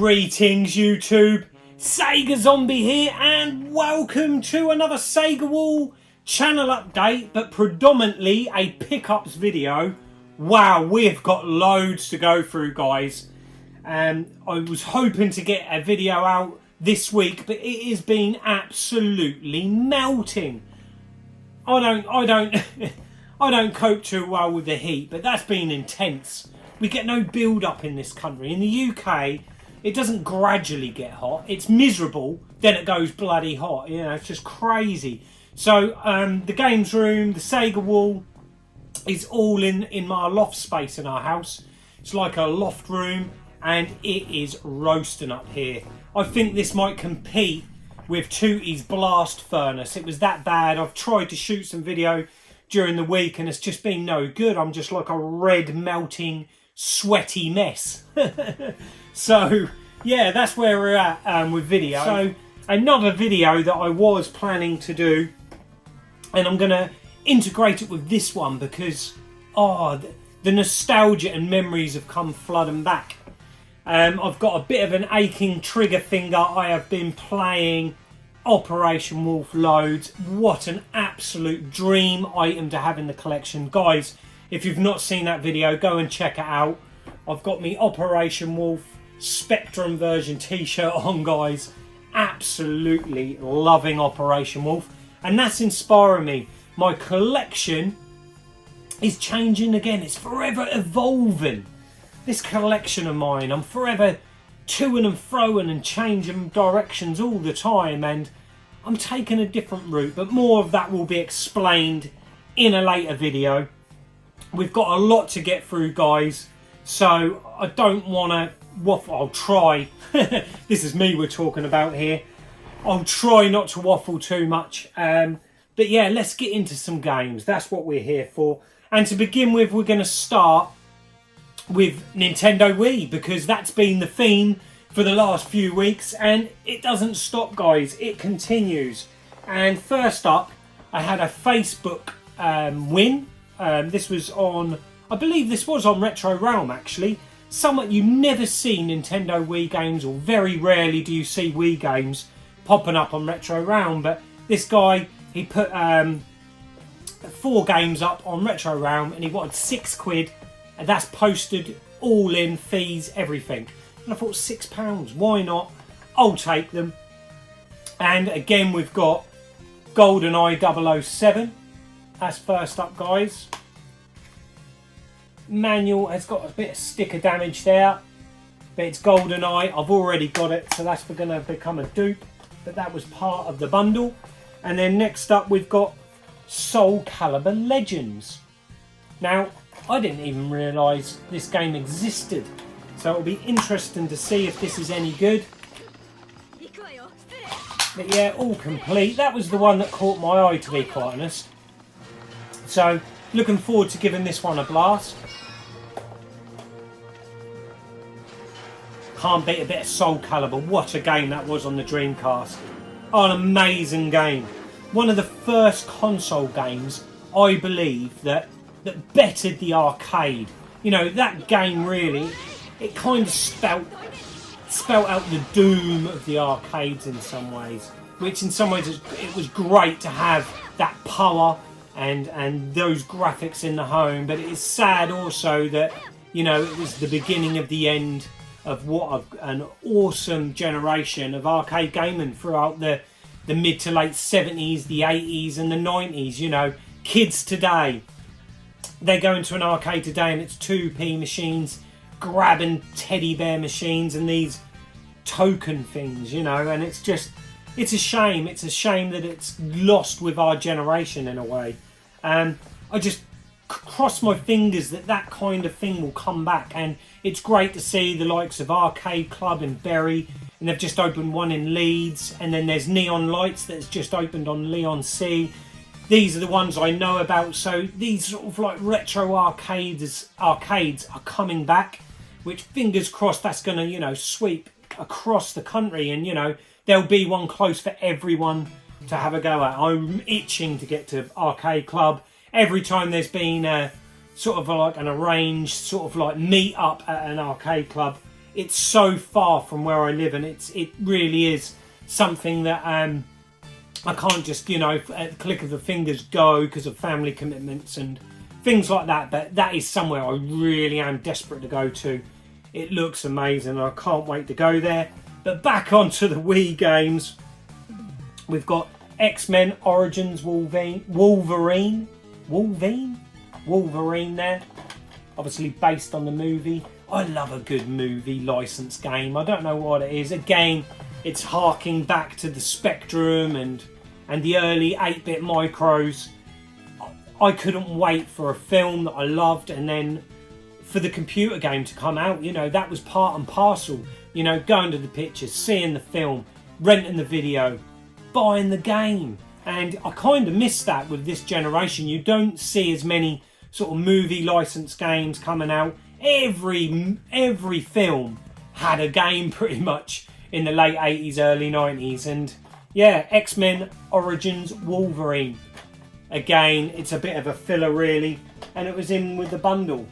Greetings YouTube, Sega Zombie here and welcome to another Sega Wall channel update, but predominantly a pickups video. Wow, we've got loads to go through, guys. I was hoping to get a video out this week, but it has been absolutely melting. I don't cope too well with the heat, but that's been intense. We get no build up in this country. In the UK, it doesn't gradually get hot. It's miserable, then it goes bloody hot. You know, it's just crazy. So the games room, the Sega Wall, is all in my loft space in our house. It's like a loft room, and it is roasting up here. I think this might compete with Tootie's blast furnace. It was that bad. I've tried to shoot some video during the week, and it's just been no good. I'm just like a red melting sweaty mess. So yeah, that's where we're at with video. So another video that I was planning to do, and I'm gonna integrate it with this one because the nostalgia and memories have come flooding back. I've got a bit of an aching trigger finger. I have been playing Operation Wolf loads. What an absolute dream item to have in the collection, guys. If you've not seen that video, go and check it out. I've got me Operation Wolf Spectrum version t-shirt on, guys. Absolutely loving Operation Wolf, and that's inspiring me. My collection is changing again. It's forever evolving. This collection of mine, I'm forever toing and froing and changing directions all the time, and I'm taking a different route, but more of that will be explained in a later video. We've got a lot to get through, guys, so I don't want to waffle. I'll try. This is me we're talking about here. I'll try not to waffle too much, but yeah, let's get into some games. That's what we're here for. And to begin with, we're going to start with Nintendo Wii, because that's been the theme for the last few weeks, and it doesn't stop, guys. It continues. And first up, I had a Facebook win. This was on, I believe this was on Retro Realm, actually. Somewhat you never see Nintendo Wii games, or very rarely do you see Wii games popping up on Retro Realm, but this guy, he put 4 games up on Retro Realm, and he wanted £6, and that's posted all in, fees, everything. And I thought, £6, why not? I'll take them. And again, we've got GoldenEye 007. That's first up, guys. Manual has got a bit of sticker damage there, but it's GoldenEye. I've already got it, so that's going to become a dupe, but that was part of the bundle. And then next up, we've got Soul Calibur Legends. Now, I didn't even realise this game existed, so it'll be interesting to see if this is any good. But yeah, all complete. That was the one that caught my eye, to be quite honest. So, looking forward to giving this one a blast. Can't beat a bit of Soul Calibur. What a game that was on the Dreamcast. Oh, an amazing game. One of the first console games, I believe, that bettered the arcade. You know, that game really, it kind of spelt out the doom of the arcades in some ways. Which in some ways, it was great to have that power and those graphics in the home. But it is sad also that, you know, it was the beginning of the end of what an awesome generation of arcade gaming throughout the mid to late 70s, the 80s and the 90s. You know, kids today, they go into an arcade today and it's 2p machines, grabbing teddy bear machines and these token things, you know, and it's a shame. It's a shame that it's lost with our generation in a way. I just cross my fingers that kind of thing will come back, and it's great to see the likes of Arcade Club in Bury, and they've just opened one in Leeds, and then there's Neon Lights that's just opened on Leon C. These are the ones I know about, so these sort of like retro arcades are coming back, which fingers crossed that's going to, you know, sweep across the country, and you know, there'll be one close for everyone to have a go at. I'm itching to get to Arcade Club. Every time there's been a sort of like an arranged sort of like meet up at an arcade club, it's so far from where I live, and it really is something that I can't just, you know, at the click of the fingers go because of family commitments and things like that. But that is somewhere I really am desperate to go to. It looks amazing. I can't wait to go there. But back onto the Wii games. We've got X-Men Origins Wolverine there. Obviously based on the movie. I love a good movie licensed game. I don't know what it is. Again, it's harking back to the Spectrum and the early 8-bit micros. I couldn't wait for a film that I loved, and then for the computer game to come out. You know, that was part and parcel. You know, going to the pictures, seeing the film, renting the video, buying the game. And I kind of miss that with this generation. You don't see as many sort of movie licensed games coming out. Every film had a game pretty much in the late 80s, early 90s. And yeah, X-Men Origins Wolverine. Again, it's a bit of a filler really, and it was in with the bundle.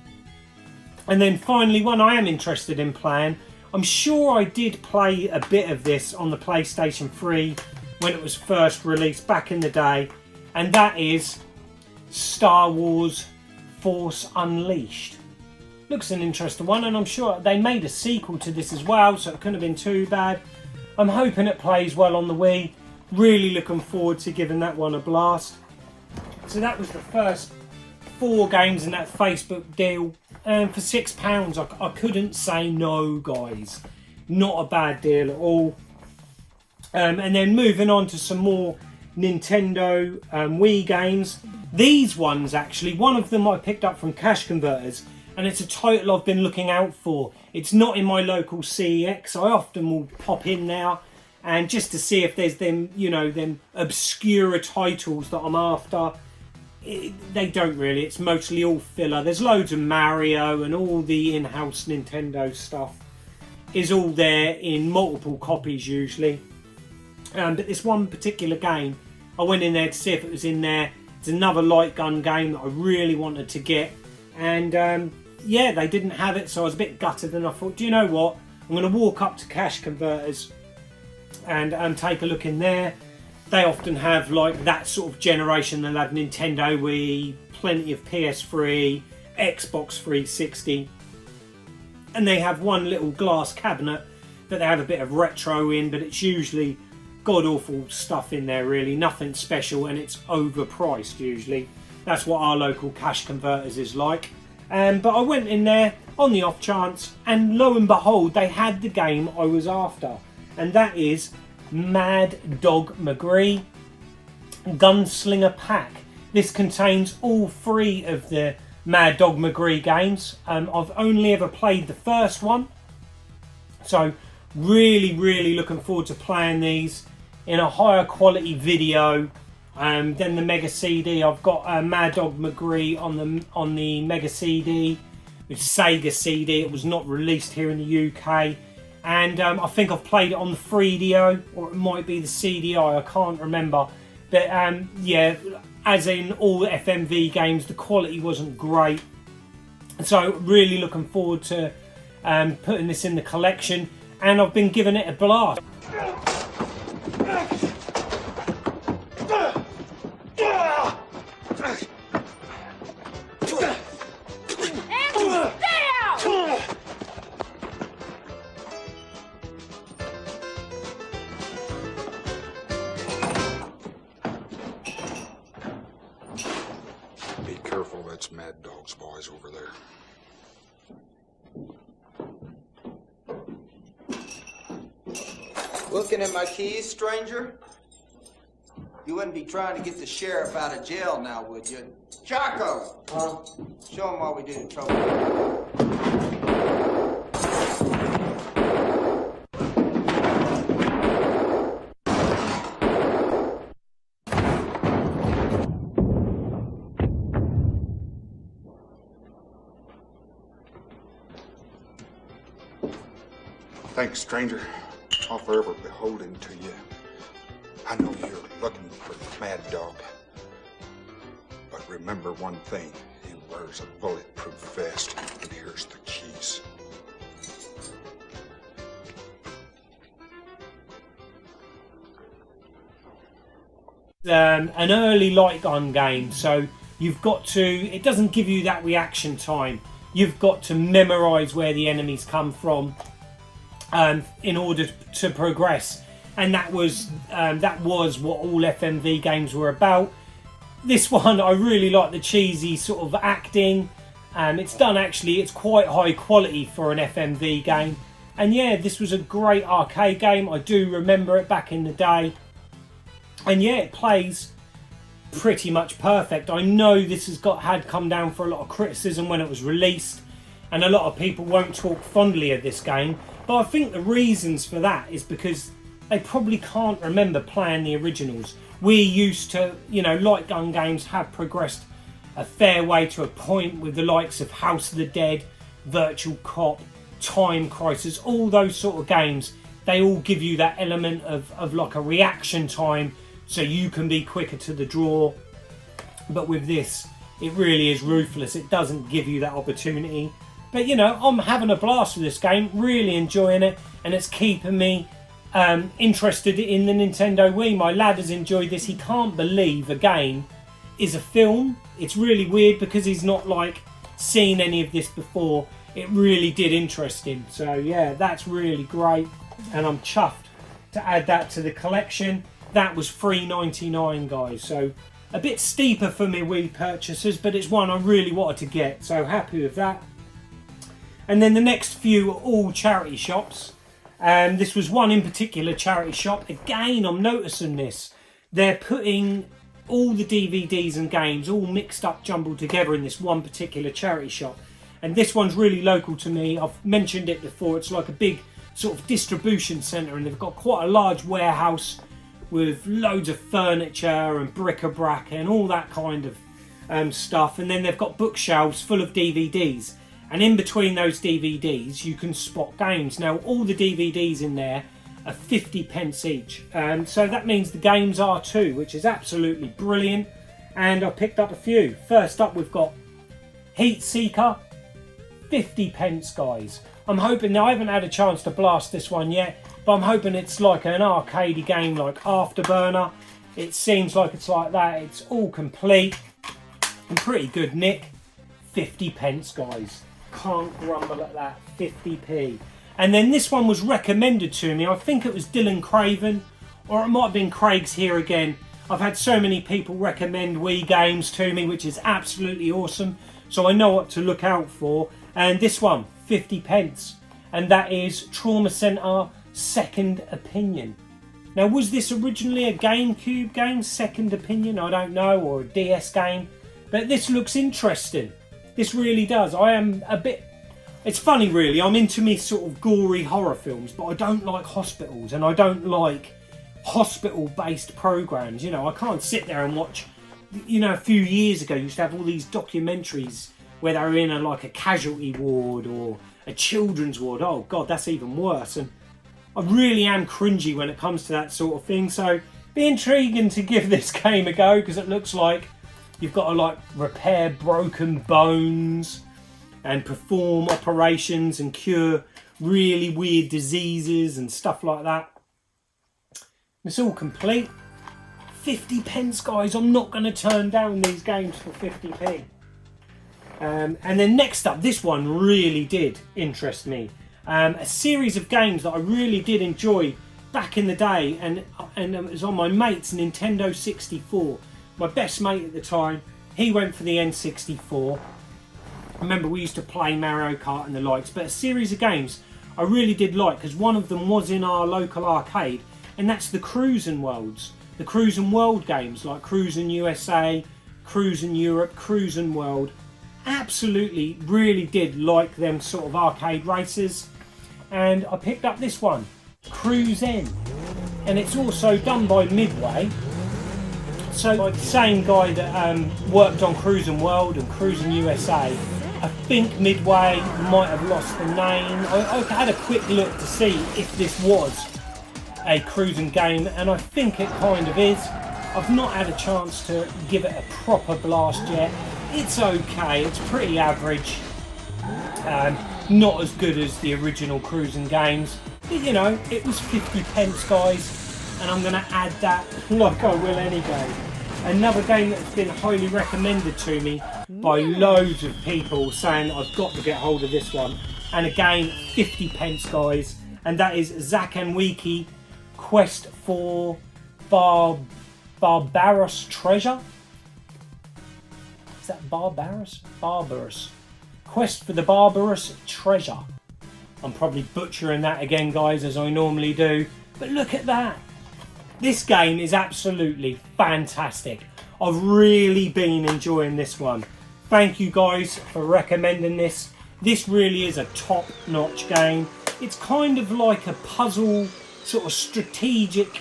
And then finally, one I am interested in playing. I'm sure I did play a bit of this on the PlayStation 3 when it was first released back in the day, and that is Star Wars Force Unleashed. Looks an interesting one, and I'm sure they made a sequel to this as well, so it couldn't have been too bad. I'm hoping it plays well on the Wii. Really looking forward to giving that one a blast. So that was the first 4 games in that Facebook deal, and for £6 I couldn't say no, guys. Not a bad deal at all. And then moving on to some more Nintendo Wii games. These ones actually, one of them I picked up from Cash Converters, and it's a title I've been looking out for. It's not in my local CEX. I often will pop in there and just to see if there's them, you know, them obscure titles that I'm after. They don't really. It's mostly all filler. There's loads of Mario and all the in-house Nintendo stuff is all there in multiple copies usually. But this one particular game, I went in there to see if it was in there. It's another light gun game that I really wanted to get, and yeah, they didn't have it, so I was a bit gutted, and I thought, do you know what, I'm going to walk up to Cash Converters and take a look in there. They often have like that sort of generation. They'll have Nintendo Wii, plenty of PS3, Xbox 360, and they have one little glass cabinet that they have a bit of retro in, but it's usually god-awful stuff in there really, nothing special, and it's overpriced usually. That's what our local Cash Converters is like. But I went in there on the off chance, and lo and behold, they had the game I was after, and that is Mad Dog McCree Gunslinger Pack. This contains all 3 of the Mad Dog McCree games. I've only ever played the first one, so really looking forward to playing these in a higher quality video than the Mega CD. I've got Mad Dog McCree on the Mega CD, with Sega CD. It was not released here in the UK, and I think I've played it on the 3DO, or it might be the CDI, I can't remember. But yeah, as in all FMV games, the quality wasn't great, so really looking forward to putting this in the collection, and I've been giving it a blast. Be careful, that's Mad Dog's boys over there. Looking at my keys, stranger? You wouldn't be trying to get the sheriff out of jail now, would you? Chaco! Huh? Show him what we do to trouble. Thanks, stranger. I'll forever be beholden to you. I know you're looking for Mad Dog. But remember one thing. He wears a bulletproof vest, and here's the keys. an early light gun game, so you've got to, it doesn't give you that reaction time. You've got to memorize where the enemies come from in order to progress, and that was what all FMV games were about. This one, I really like the cheesy sort of acting. It's done, actually, it's quite high quality for an FMV game. And yeah, this was a great arcade game. I do remember it back in the day. And yeah, it plays pretty much perfect. I know this had come down for a lot of criticism when it was released, and a lot of people won't talk fondly of this game. But I think the reasons for that is because they probably can't remember playing the originals. We're used to, you know, light gun games have progressed a fair way to a point with the likes of House of the Dead, Virtual Cop, Time Crisis, all those sort of games. They all give you that element of like a reaction time, so you can be quicker to the draw. But with this, it really is ruthless. It doesn't give you that opportunity. But you know, I'm having a blast with this game, really enjoying it, and it's keeping me interested in the Nintendo Wii. My lad has enjoyed this. He can't believe a game is a film. It's really weird because he's not like seen any of this before. It really did interest him. So yeah, that's really great, and I'm chuffed to add that to the collection. That was $3.99, guys, so a bit steeper for me Wii purchases, but it's one I really wanted to get, so happy with that. And then the next few are all charity shops. This was one in particular charity shop. Again, I'm noticing this. They're putting all the DVDs and games all mixed up, jumbled together in this one particular charity shop. And this one's really local to me. I've mentioned it before. It's like a big sort of distribution centre, and they've got quite a large warehouse with loads of furniture and bric-a-brac and all that kind of stuff. And then they've got bookshelves full of DVDs. And in between those DVDs, you can spot games. Now, all the DVDs in there are 50 pence each. So that means the games are too, which is absolutely brilliant. And I picked up a few. First up, we've got Heat Seeker, 50 pence, guys. I'm hoping, now I haven't had a chance to blast this one yet, but I'm hoping it's like an arcadey game like Afterburner. It seems like it's like that. It's all complete and pretty good nick. 50 pence, guys. Can't grumble at that. 50p. And then this one was recommended to me. I think it was Dylan Craven, or it might have been Craig's Here Again. I've had so many people recommend Wii games to me, which is absolutely awesome. So I know what to look out for. And this one, 50 pence. And that is Trauma Center Second Opinion. Now, was this originally a GameCube game, Second Opinion? I don't know, or a DS game. But this looks interesting. This really does. I am a bit... It's funny, really. I'm into me sort of gory horror films, but I don't like hospitals, and I don't like hospital-based programs. You know, I can't sit there and watch... You know, a few years ago, you used to have all these documentaries where they were in a casualty ward or a children's ward. Oh, God, that's even worse. And I really am cringy when it comes to that sort of thing. So, be intriguing to give this game a go, because it looks like you've got to repair broken bones and perform operations and cure really weird diseases and stuff like that. It's all complete. 50 pence, guys. I'm not going to turn down these games for 50p. And then next up, this one really did interest me. A series of games that I really did enjoy back in the day, and it was on my mate's Nintendo 64. My best mate at the time, he went for the N64. I remember we used to play Mario Kart and the likes, but a series of games I really did like, because one of them was in our local arcade, and that's the Cruisin' Worlds. The Cruisin' World games, like Cruisin' USA, Cruisin' Europe, Cruisin' World. Absolutely, really did like them sort of arcade races. And I picked up this one, Cruise N. And it's also done by Midway. So by the same guy that worked on Cruisin' World and Cruisin' USA. I think Midway might have lost the name. I had a quick look to see if this was a cruising game, and I think it kind of is. I've not had a chance to give it a proper blast yet. It's okay, it's pretty average. Not as good as the original cruising games, but you know, it was 50 pence, guys. and I'm going to add that like I will any game. Another game that's been highly recommended to me by loads of people saying I've got to get hold of this one. And again, 50 pence, guys. And that is Zack and Wiki Quest for Barbarous Treasure. Is that Barbarous? Barbarous. Quest for the Barbarous Treasure. I'm probably butchering that again, guys, as I normally do. But look at that. This game is absolutely fantastic. I've really been enjoying this one. Thank you guys for recommending this. This really is a top-notch game. It's kind of like a puzzle, sort of strategic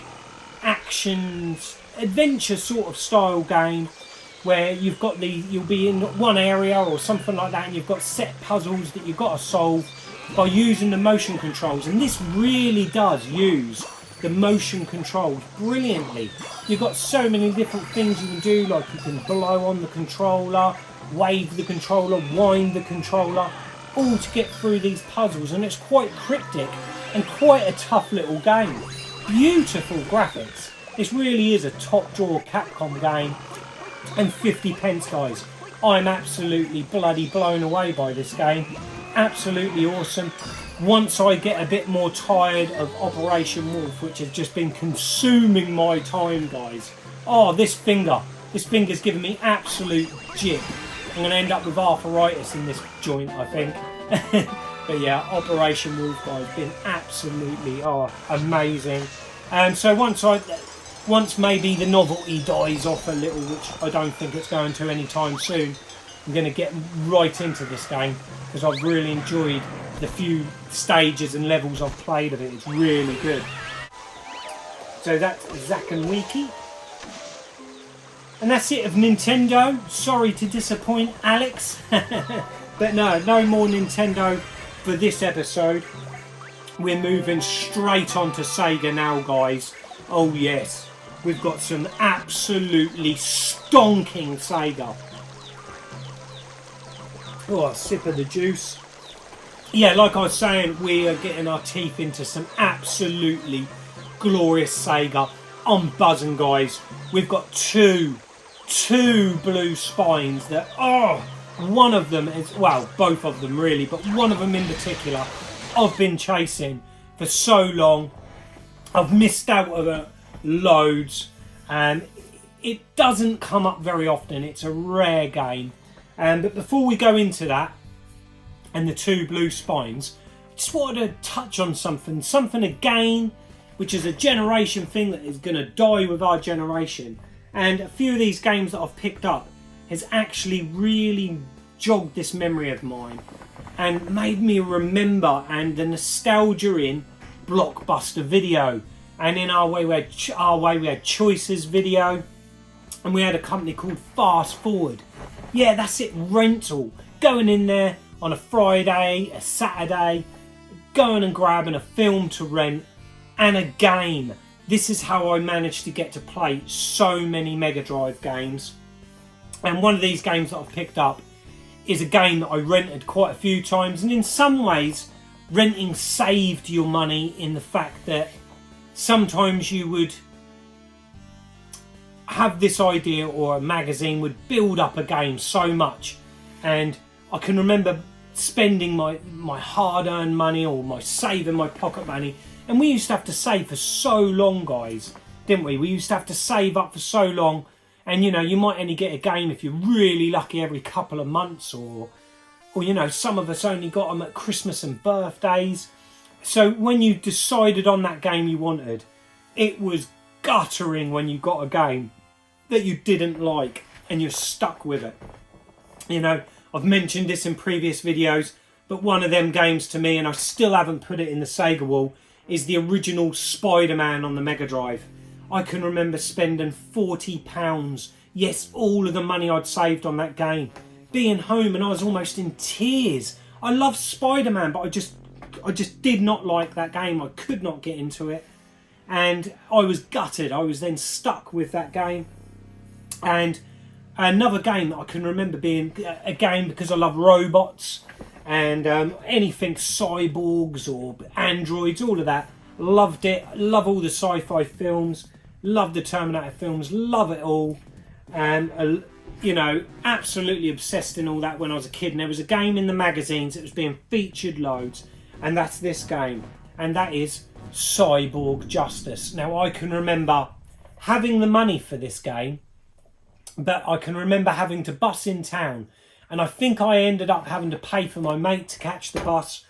actions, adventure sort of style game where you've got you'll be in one area or something like that, and you've got set puzzles that you've got to solve by using the motion controls. And this really does use the motion controls brilliantly. You've got so many different things you can do, like you can blow on the controller, wave the controller, wind the controller, all to get through these puzzles. And it's quite cryptic and quite a tough little game. Beautiful graphics. This really is a top drawer Capcom game. And 50 pence, guys. I'm absolutely bloody blown away by this game. Absolutely awesome. Once I get a bit more tired of Operation Wolf, which has just been consuming my time, guys. Oh, this finger's giving me absolute jip. I'm going to end up with arthritis in this joint, I think. But yeah, Operation Wolf, guys, been absolutely amazing. So once maybe the novelty dies off a little, which I don't think it's going to anytime soon, I'm going to get right into this game because I've really enjoyed the few stages and levels I've played of it. It's really good. So that's Zack and Wiki. And that's it of Nintendo. Sorry to disappoint Alex. But no more Nintendo for this episode. We're moving straight on to Sega now, guys. Oh yes. We've got some absolutely stonking Sega. Oh, a sip of the juice. Yeah, like I was saying, we are getting our teeth into some absolutely glorious Sega. I'm buzzing, guys. We've got two blue spines that, one of them is, well, both of them really, but one of them in particular, I've been chasing for so long. I've missed out on it loads, and it doesn't come up very often. It's a rare game. But before we go into that and the two blue spines, I just wanted to touch on something again, which is a generation thing that is going to die with our generation. And a few of these games that I've picked up has actually really jogged this memory of mine and made me remember, and the nostalgia in Blockbuster Video. And in our way we had Choices Video, and we had a company called Fast Forward. Yeah, that's it, rental. Going in there on a Friday, a Saturday, going and grabbing a film to rent and a game. This is how I managed to get to play so many Mega Drive games. And one of these games that I've picked up is a game that I rented quite a few times. And in some ways, renting saved your money in the fact that sometimes you would have this idea, or a magazine would build up a game so much, and I can remember spending my hard-earned money, or my saving my pocket money, and we used to have to save for so long, guys, didn't we? We used to have to save up for so long, and you know, you might only get a game if you're really lucky every couple of months, or you know, some of us only got them at Christmas and birthdays. So when you decided on that game you wanted, it was guttering when you got a game that you didn't like and you're stuck with it. You know, I've mentioned this in previous videos, but one of them games to me, and I still haven't put it in the Sega wall, is the original Spider-Man on the Mega Drive. I can remember spending £40, yes, all of the money I'd saved on that game, being home, and I was almost in tears. I love Spider-Man, but I just did not like that game. I could not get into it, and I was gutted. I was then stuck with that game. And another game that I can remember being a game, because I love robots and anything cyborgs or androids, all of that, Loved it. Love all the sci-fi films. Love the Terminator films. Love it all. And you know, absolutely obsessed in all that when I was a kid. And there was a game in the magazines that was being featured loads, and that's this game, and that is Cyborg Justice. Now, I can remember having the money for this game, but I can remember having to bus in town, and I think I ended up having to pay for my mate to catch the bus,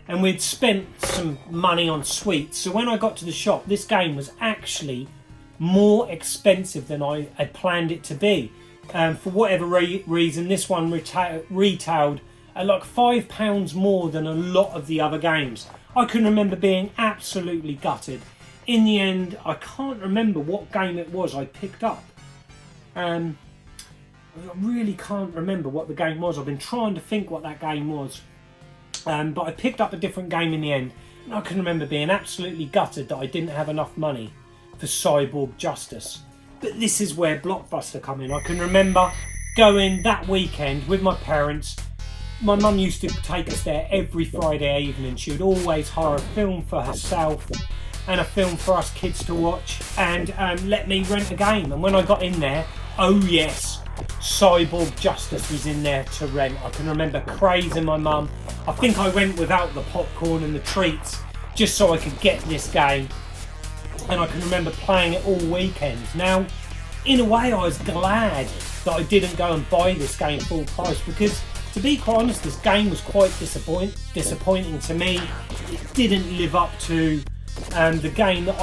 and we'd spent some money on sweets. So when I got to the shop, this game was actually more expensive than I had planned it to be. For whatever reason, this one retailed at like £5 more than a lot of the other games. I can remember being absolutely gutted. In the end, I can't remember what game it was I picked up. I really can't remember what the game was. I've been trying to think what that game was. But I picked up a different game in the end. And I can remember being absolutely gutted that I didn't have enough money for Cyborg Justice. But this is where Blockbuster come in. I can remember going that weekend with my parents. My mum used to take us there every Friday evening. She would always hire a film for herself and a film for us kids to watch, and let me rent a game. And when I got in there, oh yes, Cyborg Justice was in there to rent. I can remember crazing my mum. I think I went without the popcorn and the treats just so I could get this game. And I can remember playing it all weekend. Now, in a way, I was glad that I didn't go and buy this game full price, because, to be quite honest, this game was quite disappointing to me. It didn't live up to the game that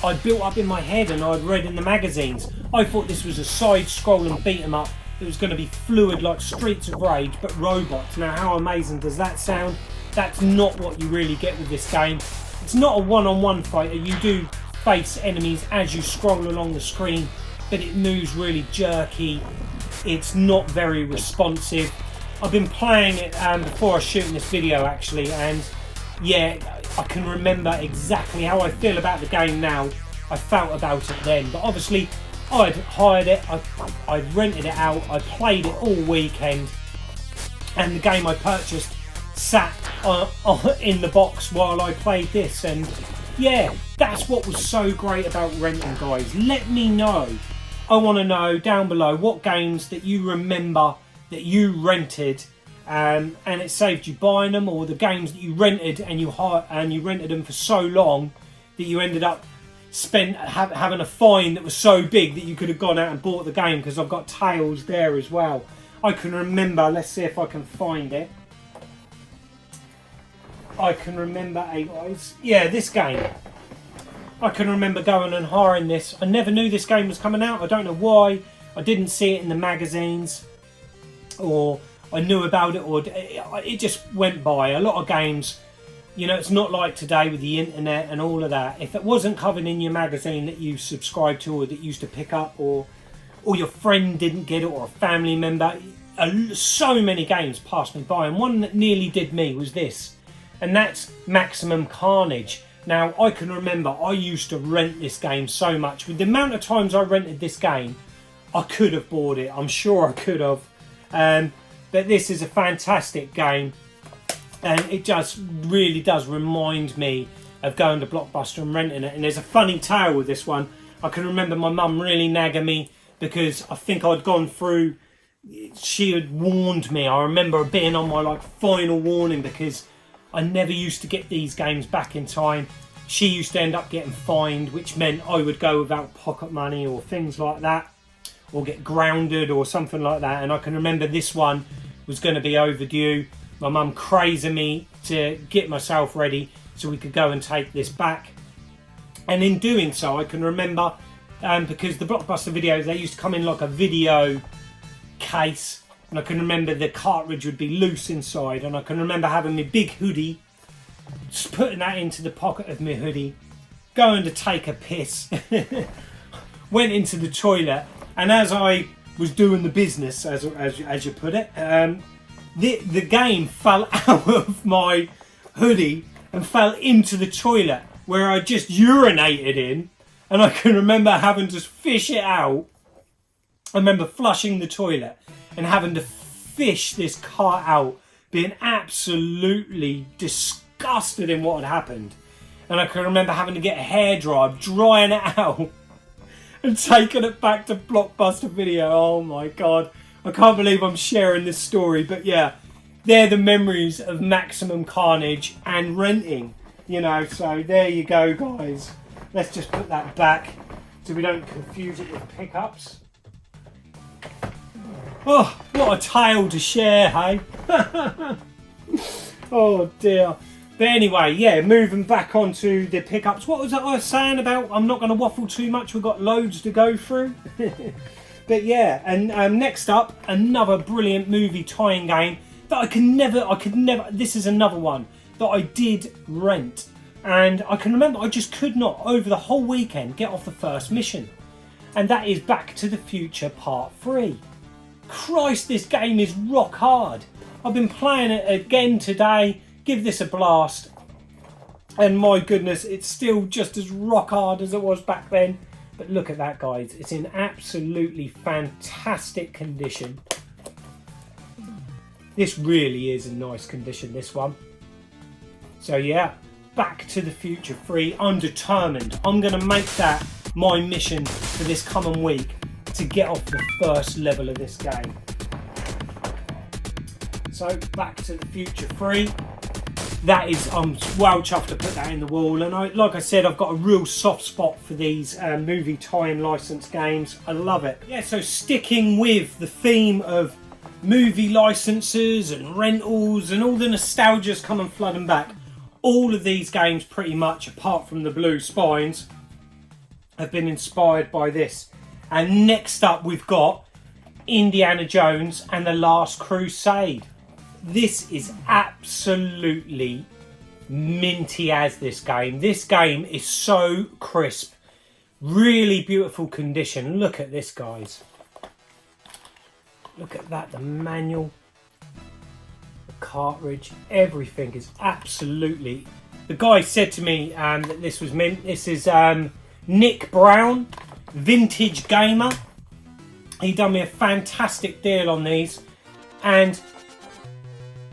I built up in my head and I'd read in the magazines. I thought this was a side-scrolling beat-em-up that was going to be fluid like Streets of Rage, but robots. Now, how amazing does that sound? That's not what you really get with this game. It's not a one-on-one fighter. You do face enemies as you scroll along the screen, but it moves really jerky. It's not very responsive. I've been playing it before I was shooting this video actually, and yeah, I can remember exactly how I feel about the game now. I felt about it then, but obviously I'd hired it, I'd rented it out, I played it all weekend, and the game I purchased sat in the box while I played this. And yeah, that's what was so great about renting, guys. Let me know. I want to know down below what games that you remember that you rented and it saved you buying them, or the games that you rented and you rented them for so long that you ended up having a fine that was so big that you could have gone out and bought the game, because I've got tales there as well. I can remember, let's see if I can find it. I can remember, guys, yeah, this game. I can remember going and hiring this. I never knew this game was coming out. I don't know why. I didn't see it in the magazines, or I knew about it, or it just went by. A lot of games, you know, it's not like today with the internet and all of that. If it wasn't covered in your magazine that you subscribed to or that you used to pick up, or your friend didn't get it, or a family member, so many games passed me by. And one that nearly did me was this, and that's Maximum Carnage. Now, I can remember I used to rent this game so much. With the amount of times I rented this game, I could have bought it. I'm sure I could have. But this is a fantastic game. And it just really does remind me of going to Blockbuster and renting it. And there's a funny tale with this one. I can remember my mum really nagging me because I think I'd gone through... She had warned me. I remember being on my final warning, because I never used to get these games back in time. She used to end up getting fined, which meant I would go without pocket money or things like that, or get grounded or something like that. And I can remember this one was going to be overdue. My mum crazing me to get myself ready so we could go and take this back. And in doing so, I can remember, because the Blockbuster videos, they used to come in like a video case, and I can remember the cartridge would be loose inside, and I can remember having my big hoodie, just putting that into the pocket of my hoodie, going to take a piss, went into the toilet, and as I was doing the business, as you put it, the game fell out of my hoodie and fell into the toilet where I just urinated in, and I can remember having to fish it out. I remember flushing the toilet and having to fish this cart out, being absolutely disgusted in what had happened. And I can remember having to get a hairdryer, drying it out and taking it back to Blockbuster Video. Oh my God. I can't believe I'm sharing this story. But yeah, they're the memories of Maximum Carnage and renting. You know, so there you go, guys. Let's just put that back so we don't confuse it with pickups. Oh, what a tale to share, hey? Oh dear. But anyway, yeah, moving back onto the pickups. What was it I was saying about? I'm not going to waffle too much. We've got loads to go through. But yeah, and next up, another brilliant movie tie-in game that I could never. This is another one that I did rent, and I can remember I just could not over the whole weekend get off the first mission, and that is Back to the Future Part 3. Christ, this game is rock hard. I've been playing it again today. Give this a blast, and my goodness, it's still just as rock hard as it was back then. But look at that, guys. It's in absolutely fantastic condition. This really is in nice condition, this one. So yeah, Back to the Future 3. I'm determined. I'm going to make that my mission for this coming week, to get off the first level of this game. So Back to the Future 3. That is, I'm well chuffed to put that in the wall. And like I said, I've got a real soft spot for these movie tie-in license games. I love it. Yeah, so sticking with the theme of movie licenses and rentals and all the nostalgia's coming flooding back. All of these games pretty much, apart from the blue spines, have been inspired by this. And next up we've got Indiana Jones and the Last Crusade. This is absolutely minty as this game. This game is so crisp. Really beautiful condition. Look at this, guys. Look at that, the manual, the cartridge, everything is absolutely... The guy said to me that this was mint. This is Nick Brown, Vintage Gamer. He done me a fantastic deal on these, and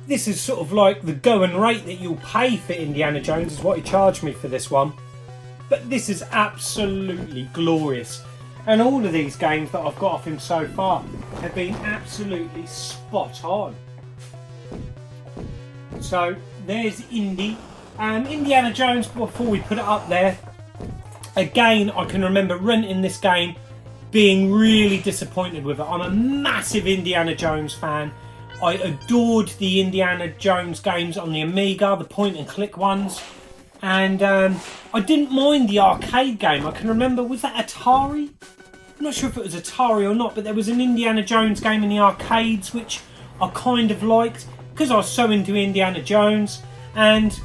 this is sort of like the going rate that you'll pay for Indiana Jones is what he charged me for this one. But this is absolutely glorious. And all of these games that I've got off him so far have been absolutely spot on. So there's Indiana Jones. Before we put it up there, again, I can remember renting this game, being really disappointed with it. I'm a massive Indiana Jones fan. I adored the Indiana Jones games on the Amiga, the point and click ones. And I didn't mind the arcade game. I can remember, was that Atari? I'm not sure if it was Atari or not, but there was an Indiana Jones game in the arcades which I kind of liked because I was so into Indiana Jones. And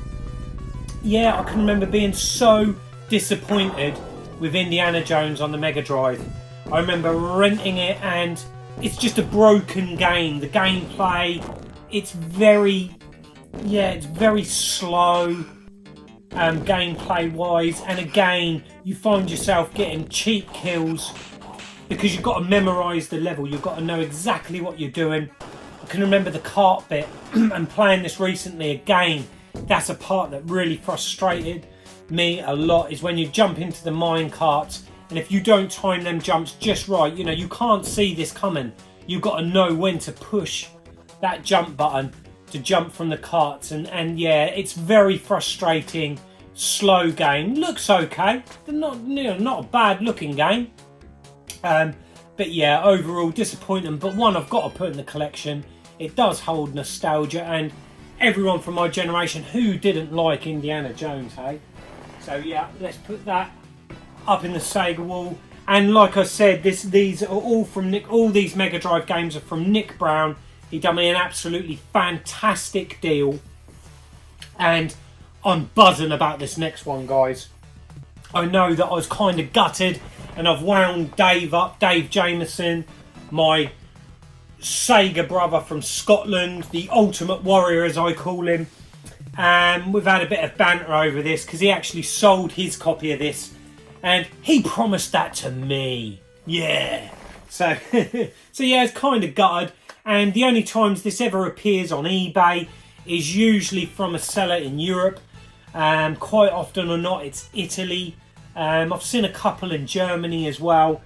yeah, I can remember being so disappointed with Indiana Jones on the Mega Drive. I remember renting it, and it's just a broken game. The gameplay, it's very slow gameplay wise, and again you find yourself getting cheap kills because you've got to memorise the level. You've got to know exactly what you're doing. I can remember the cart bit and playing this recently again. That's a part that really frustrated me a lot, is when you jump into the mine carts, and if you don't time them jumps just right, you know, you can't see this coming. You've got to know when to push that jump button to jump from the carts, and yeah, it's very frustrating. Slow game. Looks okay, not a bad looking game, but yeah, overall disappointing, but one I've got to put in the collection. It does hold nostalgia, and everyone from my generation who didn't like Indiana Jones, hey? So yeah, let's put that up in the Sega wall. And like I said, these are all from Nick. All these Mega Drive games are from Nick Brown. He done me an absolutely fantastic deal, and I'm buzzing about this next one, guys. I know that I was kind of gutted, and I've wound Dave up, Dave Jameson, my Sega brother from Scotland, the Ultimate Warrior as I call him. We've had a bit of banter over this because he actually sold his copy of this, and he promised that to me. Yeah. So, so yeah, it's kind of gutted. And the only times this ever appears on eBay is usually from a seller in Europe. Quite often or not, it's Italy. I've seen a couple in Germany as well.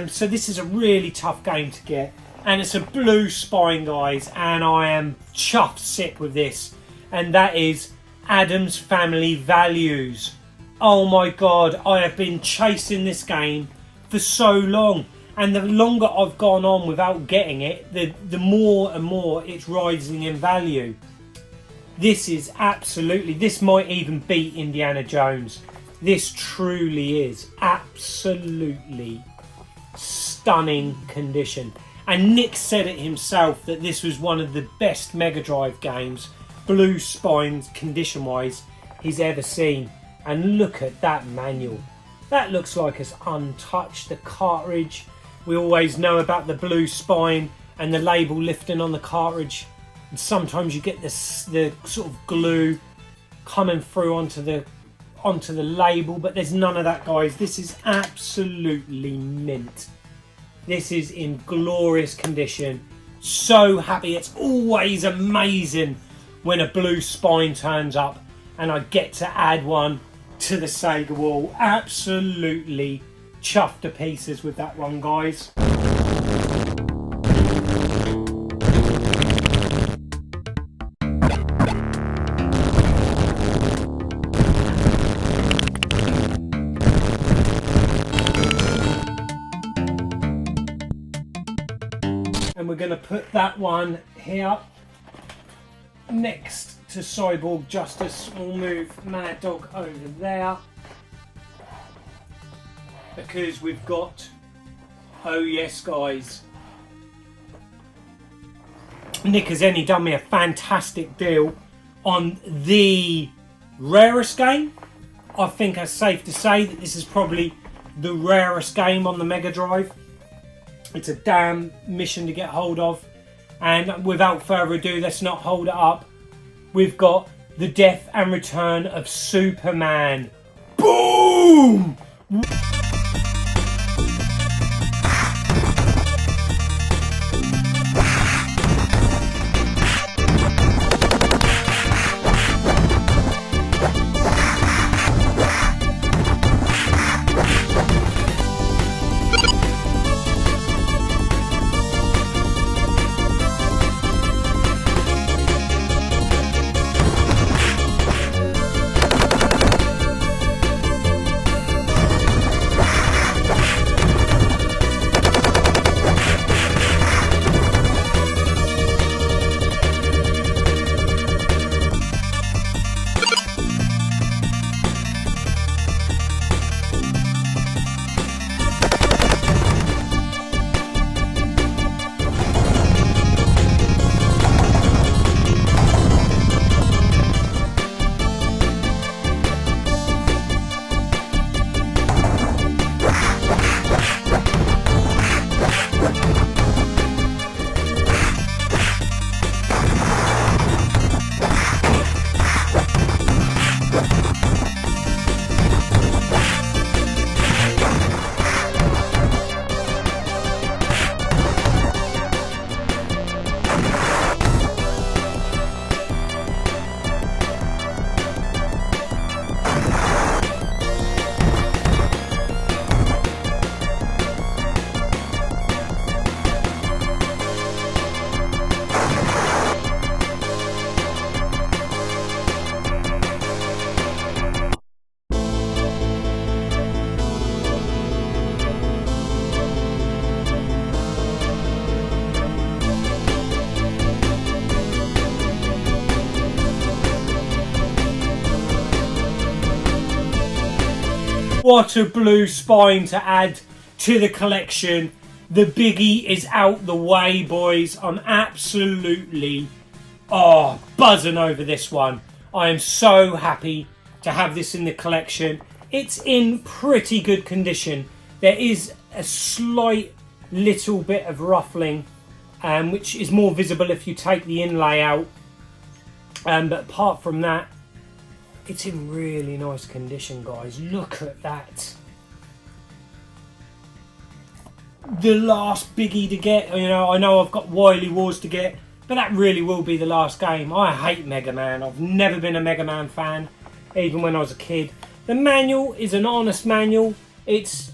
So this is a really tough game to get. And it's a blue spine, guys, and I am chuffed sick with this. And that is Addams Family Values. Oh my god, I have been chasing this game for so long. And the longer I've gone on without getting it, the more and more it's rising in value. This is absolutely, this might even beat Indiana Jones. This truly is absolutely stunning condition. And Nick said it himself that this was one of the best Mega Drive games, blue spines condition wise, he's ever seen. And look at that manual. That looks like it's untouched. The cartridge, we always know about the blue spine and the label lifting on the cartridge. And sometimes you get this, the sort of glue coming through onto the label, but there's none of that, guys. This is absolutely mint. This is in glorious condition. So happy. It's always amazing when a blue spine turns up and I get to add one to the Sega wall. Absolutely chuffed to pieces with that one, guys. And we're going to put that one here next to Cyborg Justice. We'll move Mad Dog over there because we've got, oh yes guys, Nick has only done me a fantastic deal on the rarest game. I think it's safe to say that this is probably the rarest game on the Mega Drive. It's a damn mission to get hold of. And without further ado, let's not hold it up. We've got the death and return of Superman. Boom! What a blue spine to add to the collection. The biggie is out the way, boys. I'm absolutely buzzing over this one. I am so happy to have this in the collection. It's in pretty good condition. There is a slight little bit of ruffling, which is more visible if you take the inlay out. But apart from that, it's in really nice condition, guys. Look at that. The last biggie to get. You know, I know I've got Wily Wars to get, but that really will be the last game. I hate Mega Man. I've never been a Mega Man fan. even when I was a kid. The manual is an honest manual. It's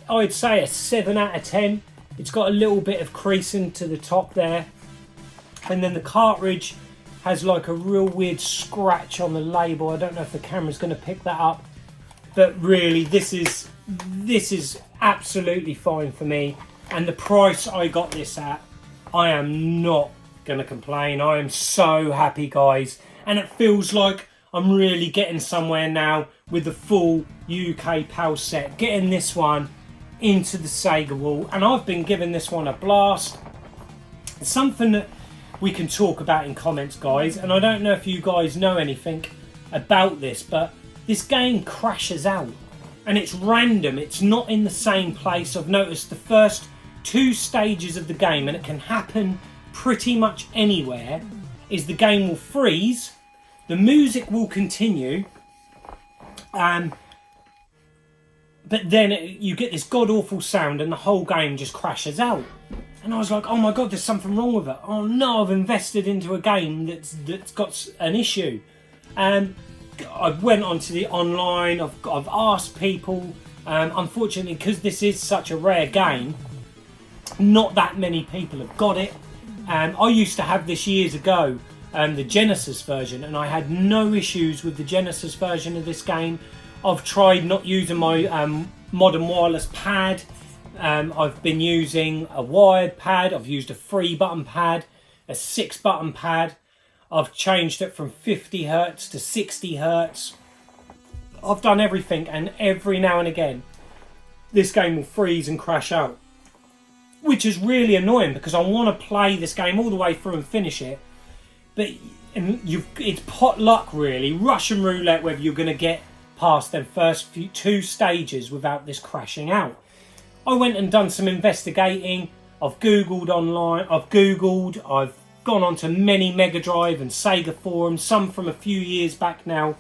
I'd say a 7 out of 10. It's got a little bit of creasing to the top there, and then the cartridge has like a real weird scratch on the label. I don't know if the camera's going to pick that up, but really this is absolutely fine for me. And the price I got this at, I am not going to complain. I am so happy, guys, and it feels like I'm really getting somewhere now with the full UK PAL set, getting this one into the Sega wall, and I've been giving this one a blast. It's something that we can talk about in comments, guys, and I don't know if you guys know anything about this, but this game crashes out, and it's random. It's not in the same place. I've noticed the first 2 stages of the game, and it can happen pretty much anywhere, is the game will freeze, the music will continue, but then you get this god-awful sound and the whole game just crashes out. And I was like, oh my god, there's something wrong with it. Oh no, I've invested into a game that's got an issue. And I went onto the online, I've asked people. Unfortunately, because this is such a rare game, not that many people have got it. I used to have this years ago, the Genesis version, and I had no issues with the Genesis version of this game. I've tried not using my modern wireless pad. I've been using a wired pad. I've used a 3-button pad, a 6-button pad. I've changed it from 50 Hertz to 60 Hertz. I've done everything, and every now and again this game will freeze and crash out, which is really annoying because I want to play this game all the way through and finish it. But it's pot luck, really, Russian roulette, whether you're going to get past them first 2 stages without this crashing out. I went and done some investigating. I've googled online, I've gone on to many Mega Drive and Sega forums, some from a few years back now,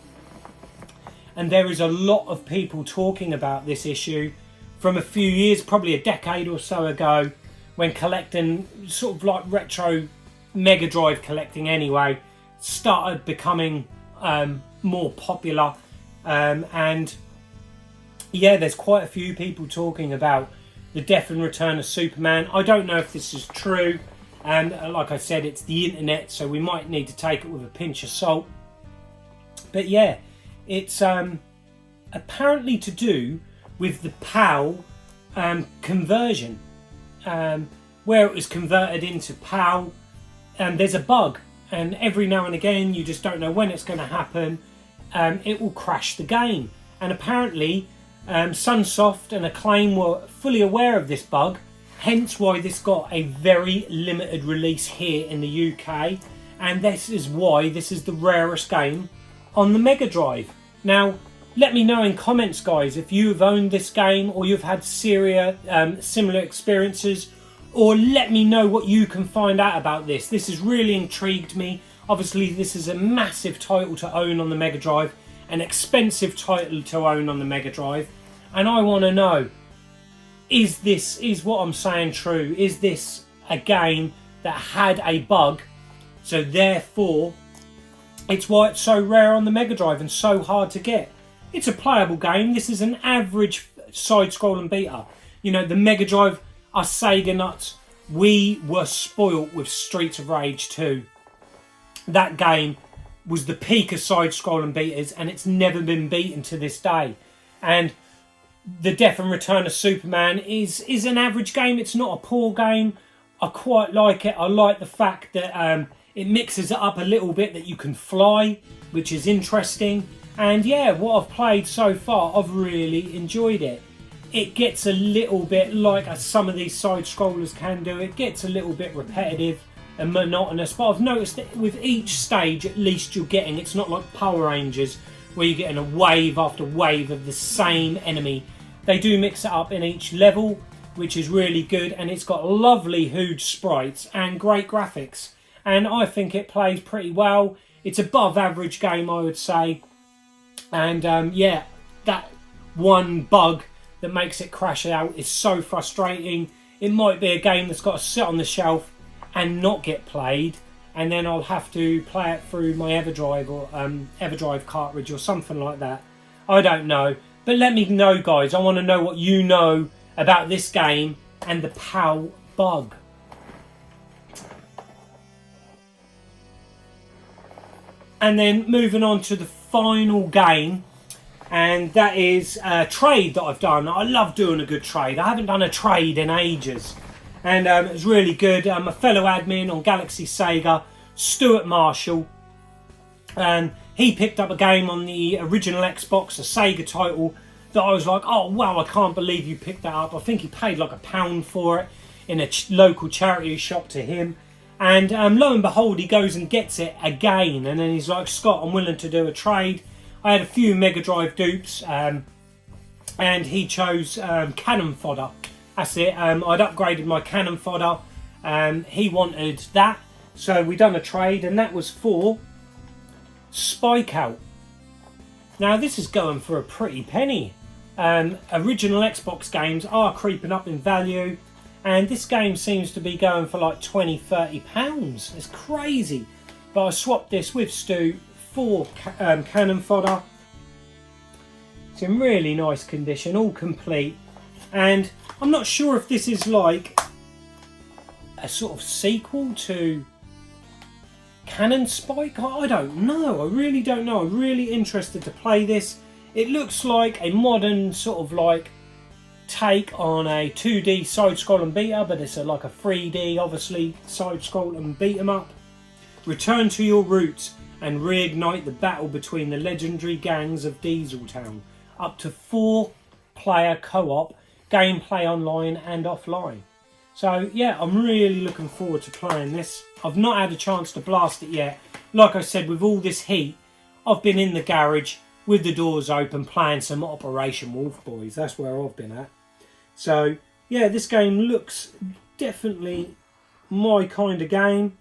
and there is a lot of people talking about this issue from a few years, probably a decade or so ago, when collecting, sort of like retro Mega Drive collecting anyway, started becoming more popular. And yeah, there's quite a few people talking about the death and return of Superman. I don't know if this is true, and like I said, it's the internet, so we might need to take it with a pinch of salt. But yeah, it's apparently to do with the PAL conversion, where it was converted into PAL, and there's a bug, and every now and again, you just don't know when it's going to happen. It will crash the game, and apparently Sunsoft and Acclaim were fully aware of this bug, hence why this got a very limited release here in the UK, and this is why this is the rarest game on the Mega Drive. Now, let me know in comments, guys, if you've owned this game or you've had similar experiences, or let me know what you can find out about this. This has really intrigued me. Obviously, this is a massive title to own on the Mega Drive, an expensive title to own on the Mega Drive, and I want to know, is what I'm saying true? Is this a game that had a bug, so therefore it's why it's so rare on the Mega Drive and so hard to get? It's a playable game. This is an average side-scrolling beater. You know, the Mega Drive, us Sega nuts, we were spoilt with Streets of Rage 2. That game was the peak of side-scrolling beaters, and it's never been beaten to this day. And the Death and Return of Superman is an average game. It's not a poor game. I quite like it. I like the fact that it mixes it up a little bit, that you can fly, which is interesting. And yeah, what I've played so far, I've really enjoyed it. It gets a little bit, like some of these side-scrollers can do, it gets a little bit repetitive and monotonous, but I've noticed that with each stage, at least you're getting, it's not like Power Rangers where you're getting a wave after wave of the same enemy. They do mix it up in each level, which is really good, and it's got lovely huge sprites and great graphics, and I think it plays pretty well. It's above average game, I would say, and yeah, that one bug that makes it crash out is so frustrating. It might be a game that's got to sit on the shelf and not get played, and then I'll have to play it through my EverDrive or EverDrive cartridge or something like that. I don't know, but let me know, guys. I want to know what you know about this game and the PAL bug. And then moving on to the final game, and that is a trade that I've done. I love doing a good trade. I haven't done a trade in ages, and it was really good. A fellow admin on Galaxy Sega, Stuart Marshall, he picked up a game on the original Xbox, a Sega title, that I was like, oh wow, I can't believe you picked that up. I think he paid like £1 for it in a local charity shop to him. And lo and behold, he goes and gets it again. And then he's like, Scott, I'm willing to do a trade. I had a few Mega Drive dupes. And he chose cannon fodder. That's it. I'd upgraded my cannon fodder. He wanted that. So we done a trade. And that was for Spike Out. Now, this is going for a pretty penny. Original Xbox games are creeping up in value. And this game seems to be going for like £20-30. It's crazy. But I swapped this with Stu for cannon fodder. It's in really nice condition, all complete. And I'm not sure if this is like a sort of sequel to Cannon Spike. I don't know. I really don't know. I'm really interested to play this. It looks like a modern sort of like take on a 2D side-scrolling beat-up, but it's like a 3D, obviously, side-scrolling beat-em-up. Return to your roots and reignite the battle between the legendary gangs of Dieseltown. Up to 4-player co-op, gameplay online and offline. So yeah, I'm really looking forward to playing this. I've not had a chance to blast it yet. Like I said, with all this heat, I've been in the garage with the doors open playing some Operation Wolf Boys. That's where I've been at. So yeah, this game looks definitely my kind of game.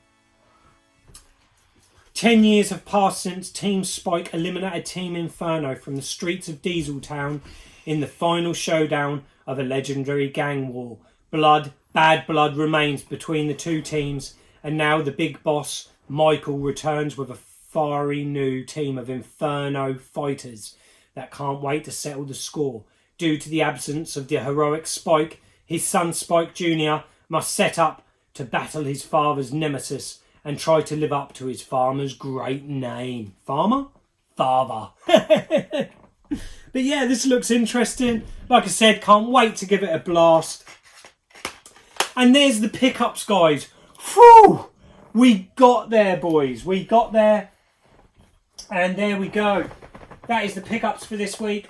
10 years have passed since Team Spike eliminated Team Inferno from the streets of Dieseltown in the final showdown of a legendary gang war. Bad blood remains between the two teams, and now the big boss, Michael, returns with a fiery new team of Inferno fighters that can't wait to settle the score. Due to the absence of the heroic Spike, his son Spike Jr. must set up to battle his father's nemesis and try to live up to his farmer's great name. Farmer? Father. But yeah, this looks interesting. Like I said, can't wait to give it a blast. And there's the pickups, guys. Whew! We got there, boys. We got there. And there we go. That is the pickups for this week.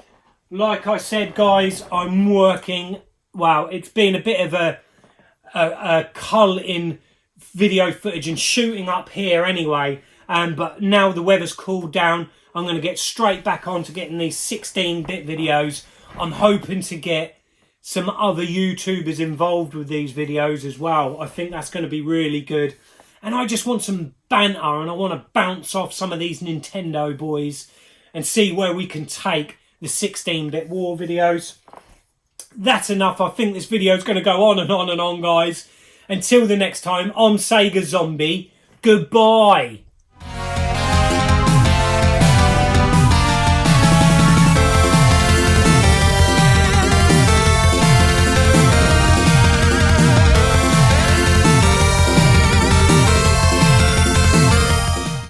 Like I said, guys, I'm working. Wow, it's been a bit of a cull in video footage and shooting up here anyway. But now the weather's cooled down, I'm going to get straight back on to getting these 16-bit videos. I'm hoping to get some other YouTubers involved with these videos as well. I think that's going to be really good. And I just want some banter, and I want to bounce off some of these Nintendo boys and see where we can take the 16-bit war videos. That's enough. I think this video is going to go on and on and on, guys. Until the next time, I'm Sega Zombie. Goodbye.